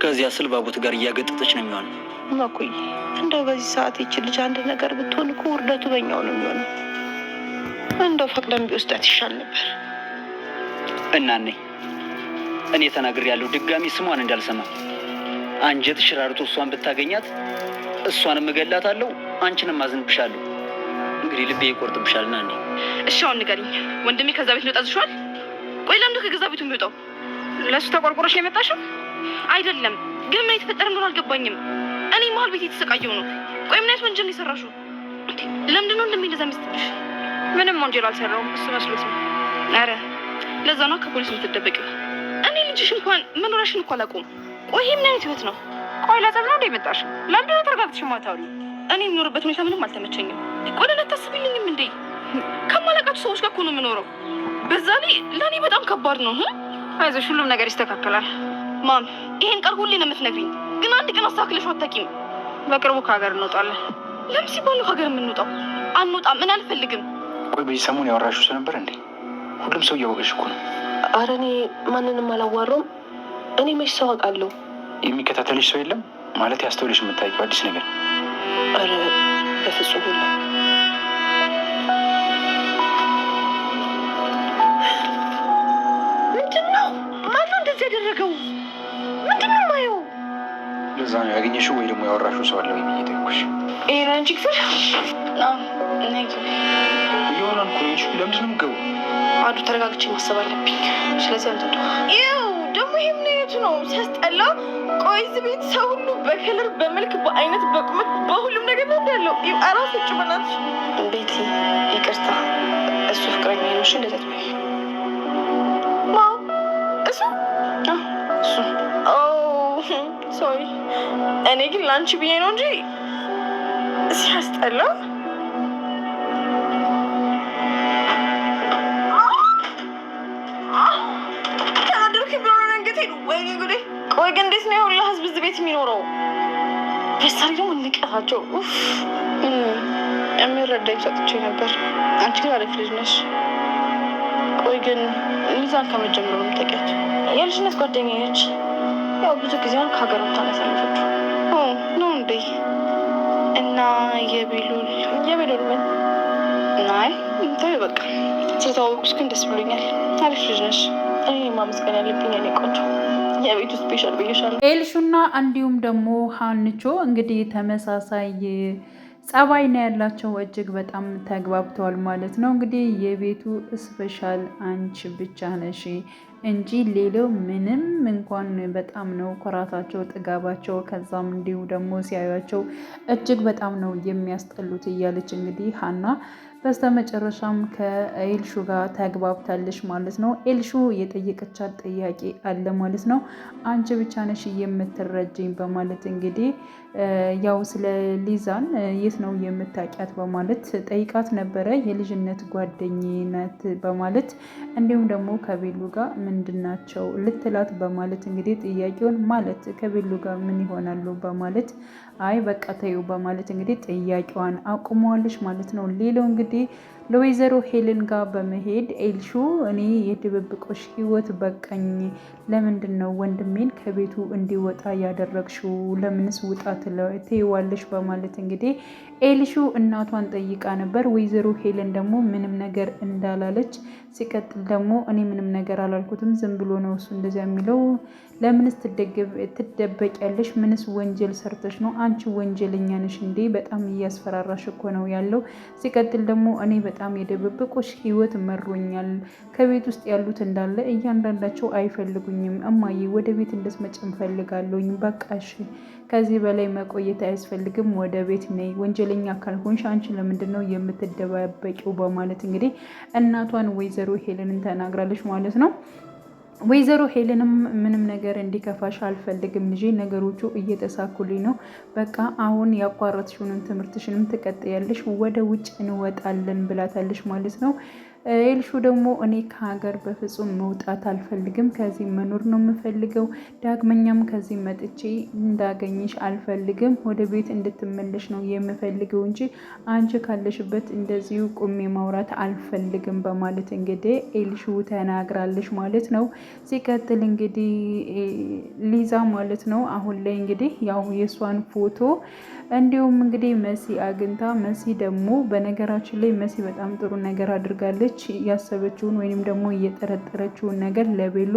ከዚያ ስልባቡት ጋር እያገጠጠች ነው የሚሆነው። መኩይ እንደው በዚህ ሰዓት ይች ልጅ አንድ ነገር ብትሆን እኮ ውርደቱ በኛው ነው የሚሆነው። እንደው ፈቅደን ቢወስዳት ይሻል ነበር። እናኔ እኔ ተናግሬ ያለው ድጋሚ ስሟን እንዳልሰማ። አንጀት ሽራርቶ እሷን ብታገኛት እሷንም እገላታለሁ፣ አንቺንም አዝንብሻለሁ። እንግዲህ ልቤ ይቆርጥብሻል። እናኔ እሺ አሁን ንገሪኝ፣ ወንድሜ ከዛ ቤት ሊወጣ ዝሻል? ቆይ ለምንድን ከገዛ ቤቱ የሚወጣው? ለእሱ ተቆርቆሮሽ የመጣሽው? አይደለም ግን ምን የተፈጠረ እንደሆነ አልገባኝም። እኔ መሀል ቤት የተሰቃየው ነው። ቆይ ምን አይነት ወንጀል የሰራሽው? ለምንድን ነው እንደሚል እንደዛ የሚስትብሽ? ምንም ወንጀል አልሰራውም፣ እሱ መስሎት ነው። ኧረ ለዛ ነው ከፖሊስ የምትደበቂው። እኔ ልጅሽ እንኳን መኖሪያሽን እኮ አላውቀውም። ቆይ ምን አይነት ህይወት ነው? ቆይ ለጸብ ነው እንደ የመጣሽው? ለምንድን ነው ተረጋግተሽ የማታወሪ? እኔ የምኖርበት ሁኔታ ምንም አልተመቸኝም። ቆይ ለምን አታስቢልኝም እንዴ? ከማላውቃቸው ሰዎች ጋር እኮ ነው የምኖረው። በዛ ላይ ለእኔ በጣም ከባድ ነው። አይዞሽ ሁሉም ነገር ይስተካከላል። ማም ይሄን ቃል ሁሌ ነው የምትነግሪኝ፣ ግን አንድ ቀን አስተካክለሽ አታውቂም። በቅርቡ ከሀገር እንወጣለን። ለምን ሲባል ነው ከሀገር የምንወጣው? አንወጣም፣ ምን አልፈልግም። ቆይ በዚህ ሰሞን ያወራሽው ሰው ነበር እንዴ? ሁሉም ሰው እያወቀሽ እኮ ነው። ኧረ እኔ ማንንም አላዋራውም። እኔ መች ሰው አውቃለሁ? የሚከታተልሽ ሰው የለም ማለት ያስተውልሽ የምታውቂው አዲስ ነገር? ኧረ በፍጹም ሁሉ ምንድነው? ማነው እንደዚህ ያደረገው? ምንድነው የማየው? ለዛ ነው ያገኘሽው ወይ ደግሞ ያወራሽው ሰው አለ ወይ ብዬ ጠየኩሽ። ይሄ ነው እንጂ ክፍል እየሆናን እኮ ነች። ለምንድን ነው የምትገባው? አዱ ተረጋግቼ ማሰብ አለብኝ። ስለዚህ አንተ ይኸው ደግሞ ይሄ ምን አይነቱ ነው? ሲያስጠላ። ቆይ እዚህ ቤት ሰው ሁሉ በከለር በመልክ በአይነት በቁመት በሁሉም ነገር ነው እንዳለው። አራስ ውጭ በናትሽ ቤቲ ይቅርታ፣ እሱ ፍቅረኛ ነው። እሺ እንደዛ ትበይ። እሱ ሶሪ። እኔ ግን ለአንቺ ብዬ ነው እንጂ ሲያስጠላ። ቆይ ግን እንዴት ነው የሁላ ህዝብ እዚህ ቤት የሚኖረው? በሳሪ ደግሞ እንቀፋቸው። የሚረዳኝ ሰጥቼ ነበር። አንቺ ግን አሪፍ ልጅ ነሽ። ቆይ ግን ሚዛን ከመጀመሩ ነው የምታውቂያት? የልጅነት ጓደኛዬ ነች። ያው ብዙ ጊዜውን ከሀገር ወጥታ ነው ያሳለፈችው። ነው እንዴ? እና የቤሉል ምን? አይ ተይው በቃ። ስለተዋወቁሽ ግን ደስ ብሎኛል። አሪፍ ልጅ ነሽ። እኔ ማመስገን ያለብኝ እኔ ቆንጆ የቤቱ ስፔሻል ብዬሻለሁ። ኤልሹና እንዲሁም ደግሞ ሀንቾ እንግዲህ ተመሳሳይ ጸባይ ነው ያላቸው። እጅግ በጣም ተግባብተዋል ማለት ነው። እንግዲህ የቤቱ ስፔሻል አንቺ ብቻ ነሽ እንጂ ሌላው ምንም እንኳን በጣም ነው ኩራታቸው፣ ጥጋባቸው። ከዛም እንዲሁ ደግሞ ሲያዩቸው እጅግ በጣም ነው የሚያስጠሉት እያለች እንግዲህ ሀና በስተመጨረሻም ከኤልሹ ጋር ተግባብታለች ማለት ነው። ኤልሹ የጠየቀቻት ጥያቄ አለ ማለት ነው። አንቺ ብቻ ነሽ የምትረጅኝ በማለት እንግዲህ ያው ስለ ሊዛን የት ነው የምታውቂያት በማለት ጠይቃት ነበረ። የልጅነት ጓደኝነት በማለት እንዲሁም ደግሞ ከቤሉ ጋር ምንድናቸው ልትላት በማለት እንግዲህ ጥያቄውን ማለት ከቤሉ ጋር ምን ይሆናሉ በማለት አይ በቃ ተይው በማለት እንግዲህ ጥያቄዋን አቁመዋለች ማለት ነው። ሌላው እንግዲህ ለወይዘሮ ሄለን ጋር በመሄድ ኤልሹ እኔ የድብብቆሽ ህይወት በቃኝ፣ ለምንድን ነው ወንድሜን ከቤቱ እንዲወጣ ያደረግሽው? ለምንስ ውጣ ትይዋለሽ? በማለት እንግዲህ ኤልሹ እናቷን ጠይቃ ነበር። ወይዘሮ ሄለን ደግሞ ምንም ነገር እንዳላለች፣ ሲቀጥል ደግሞ እኔ ምንም ነገር አላልኩትም፣ ዝም ብሎ ነው እሱ እንደዚያ የሚለው፣ ለምንስ ትደበቂያለሽ? ምንስ ወንጀል ሰርተሽ ነው? አንቺ ወንጀለኛ ነሽ እንዴ? በጣም እያስፈራራሽ እኮ ነው ያለው። ሲቀጥል ደግሞ እኔ በጣም የድብብቆሽ ህይወት መሮኛል። ከቤት ውስጥ ያሉት እንዳለ እያንዳንዳቸው አይፈልጉኝም። እማዬ ወደ ቤት እንድትመጪ እፈልጋለሁኝ። በቃሽ፣ ከዚህ በላይ መቆየት አያስፈልግም። ወደ ቤት ነይ። ወንጀለኛ ካልሆንሽ አንቺ ለምንድን ነው የምትደባበቂው? በማለት እንግዲህ እናቷን ወይዘሮ ሄለንን ተናግራለች ማለት ነው። ወይዘሮ ሄለንም ምንም ነገር እንዲከፋሽ አልፈልግም ልጄ፣ ነገሮቹ እየተሳኩልኝ ነው። በቃ አሁን ያቋረጥሽውንም ትምህርትሽንም ትቀጥያለሽ፣ ወደ ውጭ እንወጣለን ብላታለሽ ማለት ነው። ኤልሹ ደግሞ እኔ ከሀገር በፍጹም መውጣት አልፈልግም፣ ከዚህ መኖር ነው የምፈልገው። ዳግመኛም ከዚህ መጥቼ እንዳገኝሽ አልፈልግም። ወደ ቤት እንድትመለሽ ነው የምፈልገው እንጂ አንቺ ካለሽበት እንደዚሁ ቁሜ ማውራት አልፈልግም በማለት እንግዲህ ኤልሹ ተናግራለች ማለት ነው። ሲቀጥል እንግዲህ ሊዛ ማለት ነው አሁን ላይ እንግዲህ ያው የእሷን ፎቶ እንዲሁም እንግዲህ መሲ አግኝታ፣ መሲ ደግሞ በነገራችን ላይ መሲ በጣም ጥሩ ነገር አድርጋለች። ያሰበችውን ወይንም ደግሞ እየጠረጠረችውን ነገር ለቤሎ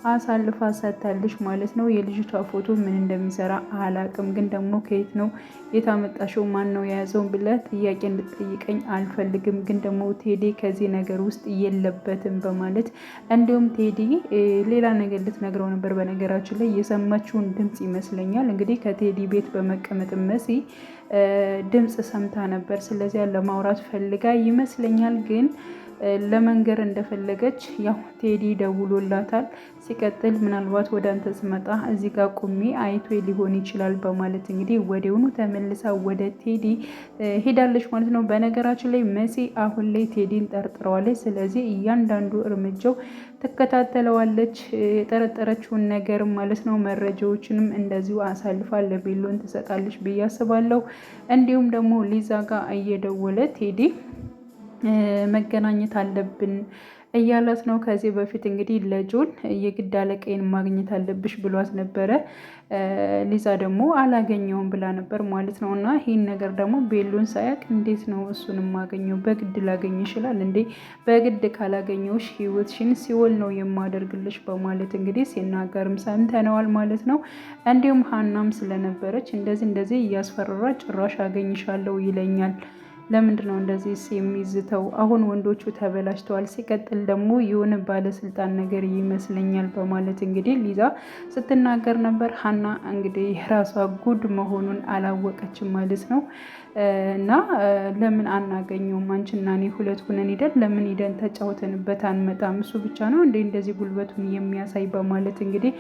አሳልፋ ሰጥታለች ማለት ነው። የልጅቷ ፎቶ ምን እንደሚሰራ አላቅም፣ ግን ደግሞ ከየት ነው የታመጣሽው? ማን ነው የያዘውን ብለህ ጥያቄ እንድጠይቀኝ አልፈልግም፣ ግን ደግሞ ቴዲ ከዚህ ነገር ውስጥ የለበትም በማለት እንዲሁም ቴዲ ሌላ ነገር ልትነግረው ነበር። በነገራችን ላይ የሰማችውን ድምፅ ይመስለኛል እንግዲህ ከቴዲ ቤት በመቀመጥ መሲ ድምፅ ሰምታ ነበር። ስለዚያ ለማውራት ፈልጋ ይመስለኛል ግን ለመንገር እንደፈለገች ያው ቴዲ ደውሎላታል። ሲቀጥል ምናልባት ወደ አንተ ስመጣ እዚህ ጋር ቁሜ አይቶ ሊሆን ይችላል በማለት እንግዲህ ወዲያውኑ ተመልሳ ወደ ቴዲ ሄዳለች ማለት ነው። በነገራችን ላይ መሲ አሁን ላይ ቴዲን ጠርጥረዋለች። ስለዚህ እያንዳንዱ እርምጃው ትከታተለዋለች፣ የጠረጠረችውን ነገር ማለት ነው። መረጃዎችንም እንደዚሁ አሳልፋ ለቤሎን ትሰጣለች ብዬ አስባለሁ። እንዲሁም ደግሞ ሊዛ ጋር እየደወለ ቴዲ መገናኘት አለብን እያላት ነው። ከዚህ በፊት እንግዲህ ለጆን የግድ አለቃዬን ማግኘት አለብሽ ብሏት ነበረ። ሊዛ ደግሞ አላገኘውም ብላ ነበር ማለት ነው። እና ይህን ነገር ደግሞ ቤሎን ሳያቅ እንዴት ነው እሱን ማገኘው? በግድ ላገኝ ይችላል እንዴ? በግድ ካላገኘውሽ ህይወትሽን ሲኦል ነው የማደርግልሽ በማለት እንግዲህ ሲናገርም ሰምተነዋል ማለት ነው። እንዲሁም ሀናም ስለነበረች እንደዚህ እያስፈራራ ጭራሽ አገኝሻለሁ ይለኛል። ለምንድን ነው እንደዚህ የሚዝተው? አሁን ወንዶቹ ተበላሽተዋል። ሲቀጥል ደግሞ የሆነ ባለስልጣን ነገር ይመስለኛል በማለት እንግዲህ ሊዛ ስትናገር ነበር። ሀና እንግዲህ የራሷ ጉድ መሆኑን አላወቀችም ማለት ነው። እና ለምን አናገኘውም? አንቺና እኔ ሁለት ሁነን ሂደን ለምን ሂደን ተጫውተንበት አንመጣም? እሱ ብቻ ነው እንዴ እንደዚህ ጉልበቱን የሚያሳይ በማለት እንግዲህ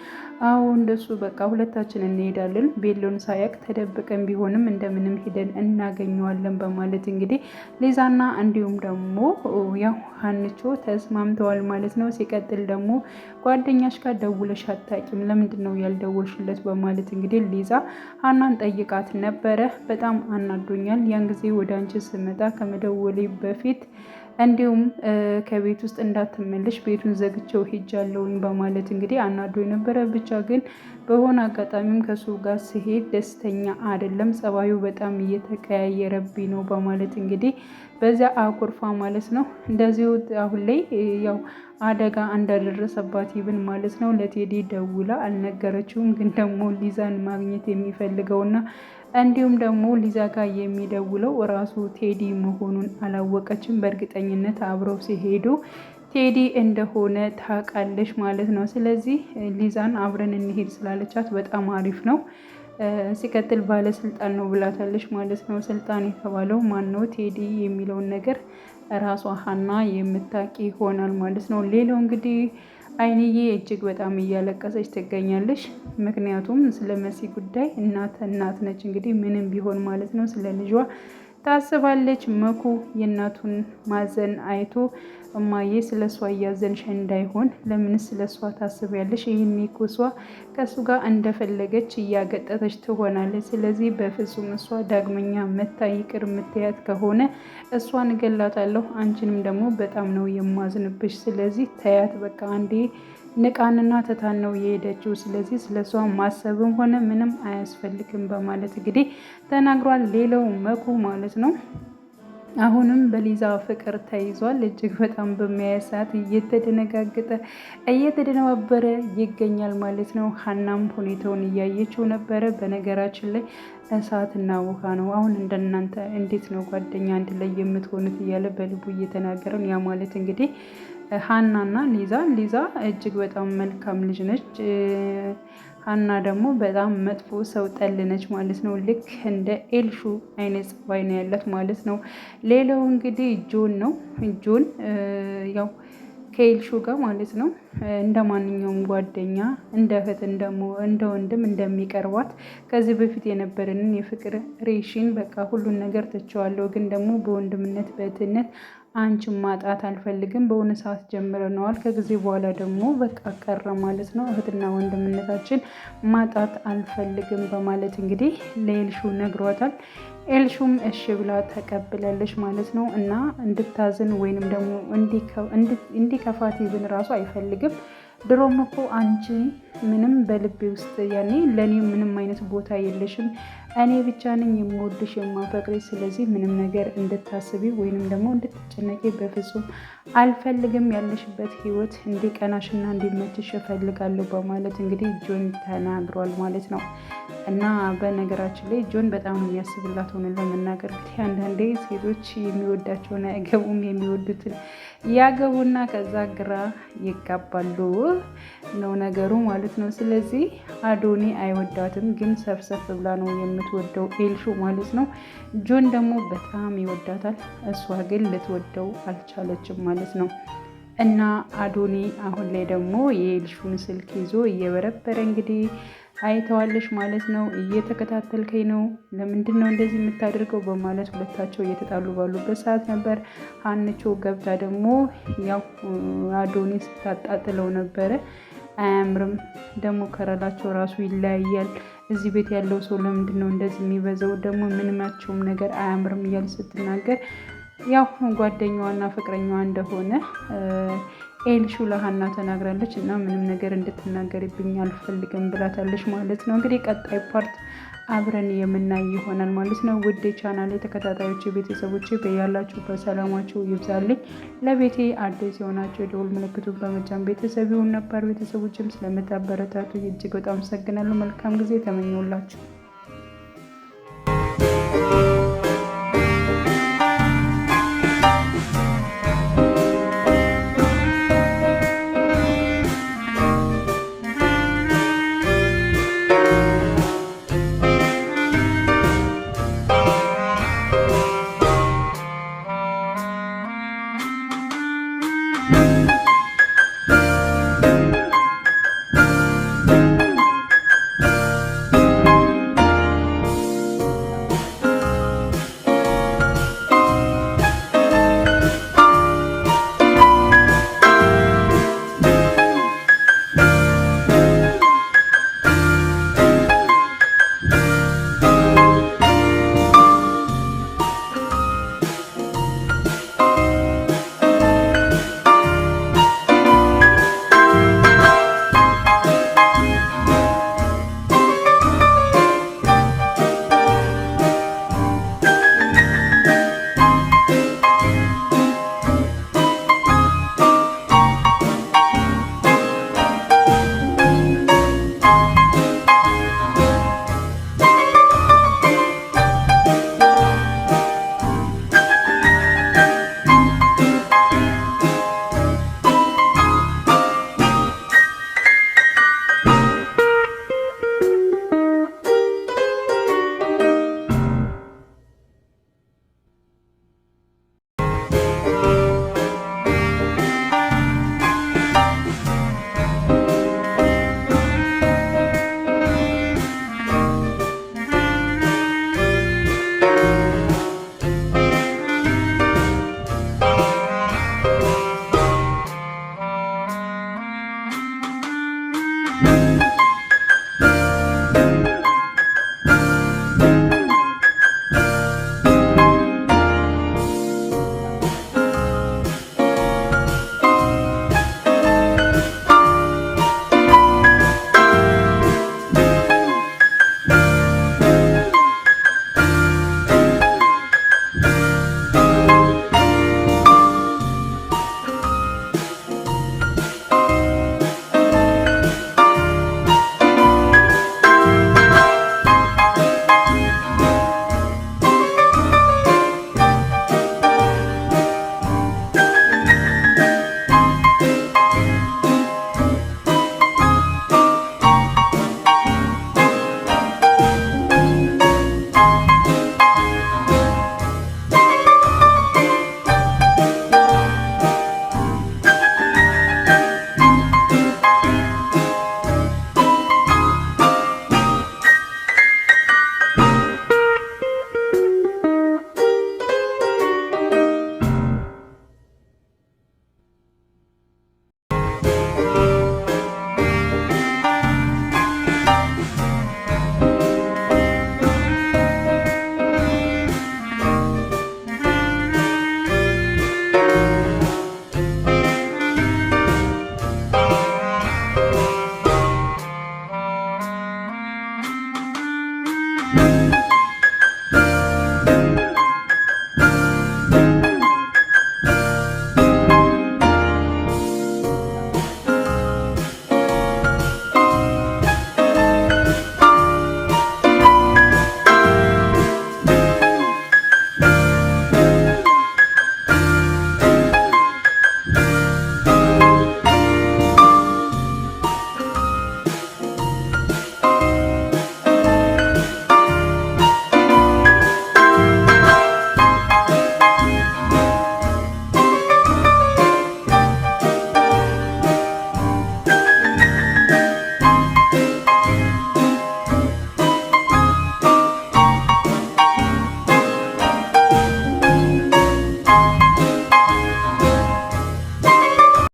አዎ እንደሱ በቃ ሁለታችን እንሄዳለን፣ ቤሎን ሳያቅ ተደብቀን ቢሆንም እንደምንም ሂደን እናገኘዋለን በማለት እንግዲህ ሊዛና እንዲሁም ደግሞ ያው ሀንቾ ተስማምተዋል ማለት ነው። ሲቀጥል ደግሞ ጓደኛሽ ጋር ደውለሽ አታውቂም? ለምንድን ነው ያልደወልሽለት? በማለት እንግዲህ ሊዛ ሀናን ጠይቃት ነበረ። በጣም አናዶኛል፣ ያን ጊዜ ወደ አንቺ ስመጣ ከመደወሌ በፊት እንዲሁም ከቤት ውስጥ እንዳትመለሽ ቤቱን ዘግቼው ሄጃለሁኝ በማለት እንግዲህ አናዶ የነበረ ብቻ ግን በሆነ አጋጣሚም ከሱ ጋር ሲሄድ ደስተኛ አይደለም፣ ጸባዩ በጣም እየተቀያየረብኝ ነው በማለት እንግዲህ በዚያ አኩርፋ ማለት ነው። እንደዚሁ አሁን ላይ ያው አደጋ እንዳደረሰባት ይብን ማለት ነው ለቴዲ ደውላ አልነገረችውም። ግን ደግሞ ሊዛን ማግኘት የሚፈልገውና እንዲሁም ደግሞ ሊዛ ጋር የሚደውለው ራሱ ቴዲ መሆኑን አላወቀችም። በእርግጠኝነት አብረው ሲሄዱ ቴዲ እንደሆነ ታውቃለች ማለት ነው። ስለዚህ ሊዛን አብረን እንሄድ ስላለቻት በጣም አሪፍ ነው። ሲቀጥል ባለስልጣን ነው ብላታለች ማለት ነው። ስልጣን የተባለው ማን ነው? ቴዲ የሚለውን ነገር ራሷ ሀና የምታውቂ ይሆናል ማለት ነው። ሌላው እንግዲህ አይንዬ እጅግ በጣም እያለቀሰች ትገኛለች። ምክንያቱም ስለ መሲ ጉዳይ እናት ነች እንግዲህ ምንም ቢሆን ማለት ነው ስለ ልጇ ታስባለች። መኩ የእናቱን ማዘን አይቶ እማዬ ስለ እሷ እያዘንሽ እንዳይሆን ለምንስ ስለ እሷ ታስቢያለሽ? ይህን እኮ እሷ ከእሱ ጋር እንደፈለገች እያገጠተች ትሆናለች። ስለዚህ በፍጹም እሷ ዳግመኛ መታ ይቅር የምትያት ከሆነ እሷን እገላታለሁ። አንቺንም ደግሞ በጣም ነው የማዝንብሽ። ስለዚህ ተያት በቃ አንዴ ንቃንና ትታን ነው የሄደችው። ስለዚህ ስለ እሷ ማሰብም ሆነ ምንም አያስፈልግም በማለት እንግዲህ ተናግሯል። ሌላው መኩ ማለት ነው አሁንም በሊዛ ፍቅር ተይዟል። እጅግ በጣም በሚያየ ሰዓት እየተደነባበረ ይገኛል ማለት ነው። ሀናም ሁኔታውን እያየችው ነበረ። በነገራችን ላይ እሳትና ውሃ ነው። አሁን እንደናንተ እንዴት ነው ጓደኛ አንድ ላይ የምትሆኑት? እያለ በልቡ እየተናገረን ያ ማለት እንግዲህ ሀናና ሊዛ እጅግ በጣም መልካም ልጅ ነች። ሀና ደግሞ በጣም መጥፎ ሰው ጠል ነች ማለት ነው። ልክ እንደ ኤልሹ አይነት ጸባይ ነው ያላት ማለት ነው። ሌላው እንግዲህ ጆን ነው። ጆን ያው ከኤልሹ ጋር ማለት ነው እንደ ማንኛውም ጓደኛ እንደ እህት እንደ ወንድም እንደሚቀርባት ከዚህ በፊት የነበረንን የፍቅር ሬሽን በቃ ሁሉን ነገር ትቸዋለሁ፣ ግን ደግሞ በወንድምነት በእህትነት አንቺን ማጣት አልፈልግም። በሆነ ሰዓት ጀምረነዋል፣ ከጊዜ በኋላ ደግሞ በቃ ቀረ ማለት ነው። እህትና ወንድምነታችን ማጣት አልፈልግም በማለት እንግዲህ ለኤልሹ ነግሯታል። ኤልሹም እሺ ብላ ተቀብላለች ማለት ነው። እና እንድታዝን ወይንም ደግሞ እንዲከፋት ይብን ራሱ አይፈልግም። ድሮም እኮ አንቺ ምንም በልቤ ውስጥ ያኔ ለእኔ ምንም አይነት ቦታ የለሽም፣ እኔ ብቻ ነኝ የምወድሽ የማፈቅርሽ። ስለዚህ ምንም ነገር እንድታስቢ ወይንም ደግሞ እንድትጨነቂ በፍጹም አልፈልግም። ያለሽበት ህይወት እንዲቀናሽና እንዲመችሽ እፈልጋለሁ በማለት እንግዲህ ጆን ተናግሯል ማለት ነው። እና በነገራችን ላይ ጆን በጣም ነው የሚያስብላት። ሆነ ለመናገር እንግዲህ አንዳንዴ ሴቶች የሚወዳቸውን አያገቡም፣ የሚወዱትን ያገቡና ከዛ ግራ ይጋባሉ ነው ነገሩ ማለት ነው። ስለዚህ አዶኒ አይወዳትም፣ ግን ሰብሰብ ብላ ነው የምትወደው ኤልሹ ማለት ነው። ጆን ደግሞ በጣም ይወዳታል፣ እሷ ግን ልትወደው አልቻለችም ማለት ነው። እና አዶኒ አሁን ላይ ደግሞ የኤልሹን ስልክ ይዞ እየበረበረ እንግዲህ አይተዋለሽ ማለት ነው። እየተከታተልከኝ ነው፣ ለምንድን ነው እንደዚህ የምታደርገው በማለት ሁለታቸው እየተጣሉ ባሉበት ሰዓት ነበር ሀንቾ ገብታ ደግሞ ያው አዶኒ ስታጣጥለው ነበረ። አያምርም ደግሞ ከረላቸው ራሱ ይለያያል። እዚህ ቤት ያለው ሰው ለምንድን ነው እንደዚህ የሚበዛው? ደግሞ ምንማቸውም ነገር አያምርም እያል ስትናገር ያው ጓደኛዋና ፍቅረኛዋ እንደሆነ ኤልሹ ለሀና ተናግራለች። እና ምንም ነገር እንድትናገርብኝ አልፈልግም ብላታለች ማለት ነው። እንግዲህ ቀጣይ ፓርት አብረን የምናይ ይሆናል ማለት ነው። ውድ ቻናል ተከታታዮች ቤተሰቦች በያላችሁ በሰላማችሁ ይብዛልኝ። ለቤቴ አዲስ የሆናችሁ የደወል ምልክቱን በመጫን ቤተሰብ ይሁን። ነባር ቤተሰቦችም ስለምታበረታቱ እጅግ በጣም አመሰግናለሁ። መልካም ጊዜ ተመኘውላችሁ።